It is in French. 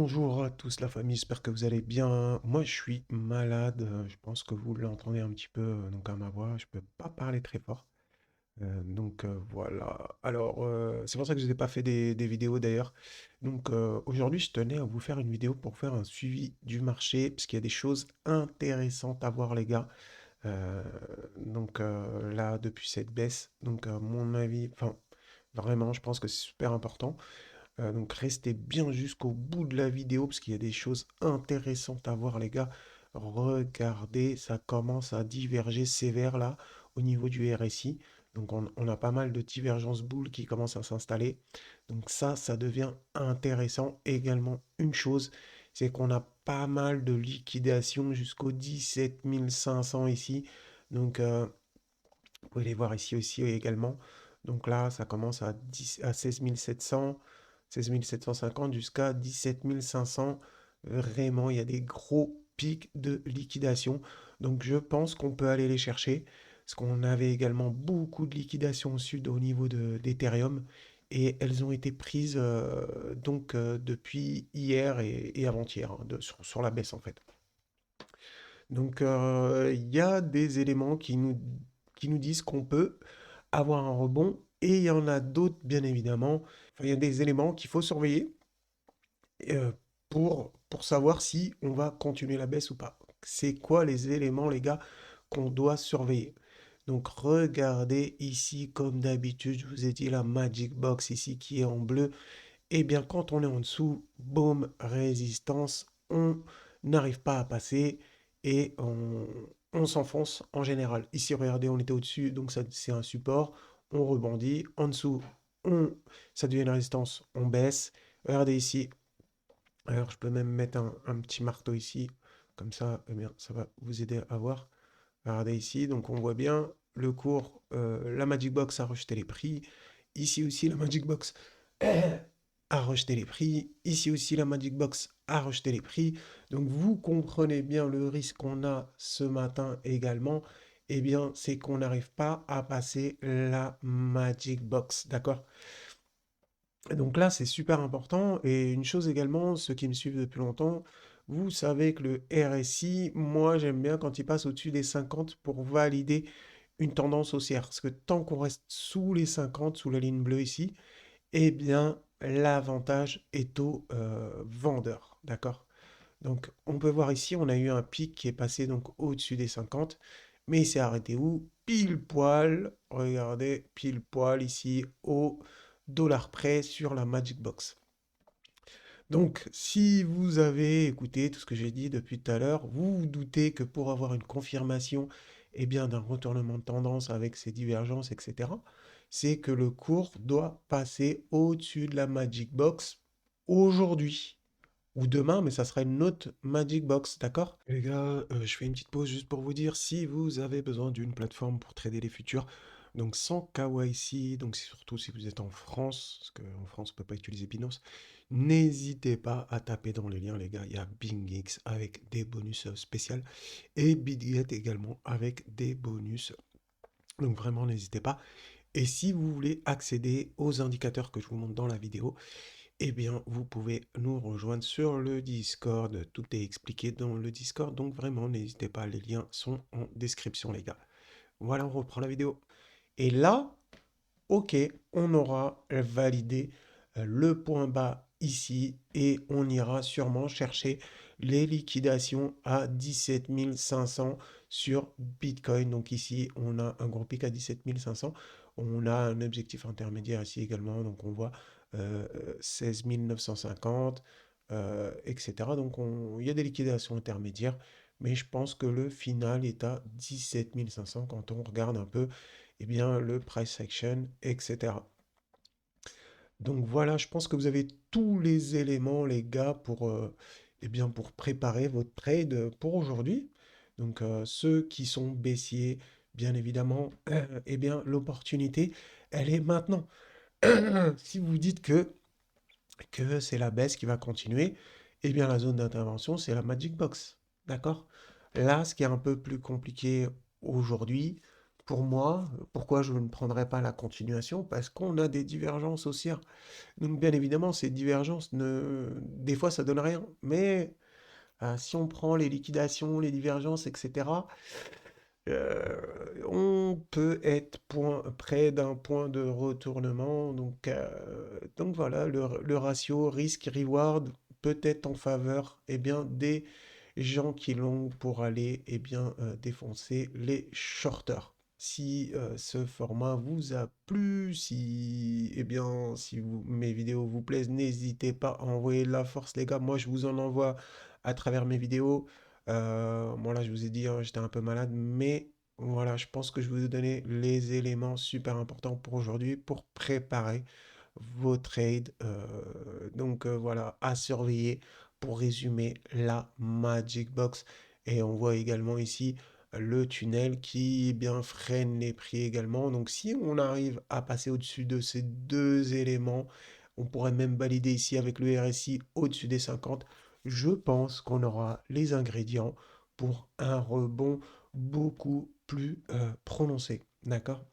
Bonjour à tous la famille, j'espère que vous allez bien. Moi je suis malade, je pense que vous l'entendez un petit peu donc à ma voix, je peux pas parler très fort. Voilà. Alors c'est pour ça que je n'ai pas fait des vidéos d'ailleurs. Aujourd'hui je tenais à vous faire une vidéo pour faire un suivi du marché, parce qu'il y a des choses intéressantes à voir les gars. Euh, Là depuis cette baisse, donc à mon avis, enfin vraiment je pense que c'est super important. Donc restez bien jusqu'au bout de la vidéo parce qu'il y a des choses intéressantes à voir les gars. Regardez, ça commence à diverger sévère là au niveau du RSI. Donc on a pas mal de divergences boules qui commencent à s'installer. Donc ça devient intéressant. Également une chose, c'est qu'on a pas mal de liquidations jusqu'au 17 500 ici. Vous pouvez les voir ici aussi également. Donc là, ça commence à 16 700, 16 750 jusqu'à 17 500. Vraiment, il y a des gros pics de liquidation. Donc je pense qu'on peut aller les chercher. Parce qu'on avait également beaucoup de liquidations au sud au niveau d'Ethereum. Et elles ont été prises depuis hier et avant-hier, hein, sur la baisse en fait. Il y a des éléments qui nous disent qu'on peut avoir un rebond et il y en a d'autres, bien évidemment. Enfin, il y a des éléments qu'il faut surveiller euh, pour savoir si on va continuer la baisse ou pas. C'est quoi les éléments, les gars, qu'on doit surveiller? Donc, regardez ici, comme d'habitude, je vous ai dit la Magic Box ici qui est en bleu. Eh bien, quand on est en dessous, boum, résistance, on n'arrive pas à passer et on s'enfonce en général. Ici, regardez, on était au-dessus, donc ça, c'est un support, on rebondit. En dessous, ça devient une résistance, on baisse. Regardez ici, alors je peux même mettre un petit marteau ici, comme ça, eh bien, ça va vous aider à voir. Regardez ici, donc on voit bien le cours, la Magic Box a rejeté les prix. Ici aussi, la Magic Box a rejeté les prix. Ici aussi, la Magic Box a rejeté les prix. Donc vous comprenez bien le risque qu'on a ce matin également. Eh bien, c'est qu'on n'arrive pas à passer la Magic Box, d'accord? Donc là, c'est super important. Et une chose également, ceux qui me suivent depuis longtemps, vous savez que le RSI, moi, j'aime bien quand il passe au-dessus des 50 pour valider une tendance haussière. Parce que tant qu'on reste sous les 50, sous la ligne bleue ici, eh bien, l'avantage est au vendeur. D'accord? Donc, on peut voir ici, on a eu un pic qui est passé donc au-dessus des 50, mais il s'est arrêté où? Pile poil, regardez, pile poil ici au dollar près sur la Magic Box. Donc, si vous avez écouté tout ce que j'ai dit depuis tout à l'heure, vous vous doutez que pour avoir une confirmation eh bien, d'un retournement de tendance avec ces divergences, etc., c'est que le cours doit passer au-dessus de la Magic Box aujourd'hui ou demain, mais ça sera une autre Magic Box, d'accord? Les gars, je fais une petite pause juste pour vous dire, si vous avez besoin d'une plateforme pour trader les futurs, donc sans KYC, donc surtout si vous êtes en France, parce qu'en France on ne peut pas utiliser Binance, n'hésitez pas à taper dans les liens, les gars. Il y a BingX avec des bonus spéciaux et BitGet également avec des bonus. Donc vraiment, n'hésitez pas. Et si vous voulez accéder aux indicateurs que je vous montre dans la vidéo, eh bien, vous pouvez nous rejoindre sur le Discord. Tout est expliqué dans le Discord, donc vraiment, n'hésitez pas, les liens sont en description, les gars. Voilà, on reprend la vidéo. Et là, ok, on aura validé le point bas ici et on ira sûrement chercher les liquidations à 17 500 sur Bitcoin. Donc ici, on a un gros pic à 17 500. On a un objectif intermédiaire ici également. Donc on voit 16 950, etc. Donc il y a des liquidations intermédiaires. Mais je pense que le final est à 17 500 quand on regarde un peu eh bien, le price action, etc. Donc voilà, je pense que vous avez tous les éléments, les gars, eh bien, pour préparer votre trade pour aujourd'hui. Ceux qui sont baissiers, bien évidemment, eh bien, l'opportunité, elle est maintenant. Si vous dites que c'est la baisse qui va continuer, eh bien, la zone d'intervention, c'est la Magic Box. D'accord? Là, ce qui est un peu plus compliqué aujourd'hui, pour moi, pourquoi je ne prendrais pas la continuation? Parce qu'on a des divergences haussières. Donc bien évidemment, ces divergences, des fois, ça donne rien. Mais si on prend les liquidations, les divergences, etc., on peut être près d'un point de retournement. Donc voilà, le ratio risque-reward peut être en faveur bien, des gens qui l'ont pour aller défoncer les shorters. Si ce format vous a plu, si mes vidéos vous plaisent, n'hésitez pas à envoyer de la force, les gars. Moi, je vous en envoie à travers mes vidéos. Bon, là, je vous ai dit, hein, j'étais un peu malade, mais voilà, je pense que je vous ai donné les éléments super importants pour aujourd'hui pour préparer vos trades. Voilà, à surveiller pour résumer la Magic Box. Et on voit également ici le tunnel qui bien freine les prix également. Donc si on arrive à passer au-dessus de ces deux éléments, on pourrait même valider ici avec le RSI au-dessus des 50. Je pense qu'on aura les ingrédients pour un rebond beaucoup plus prononcé. D'accord?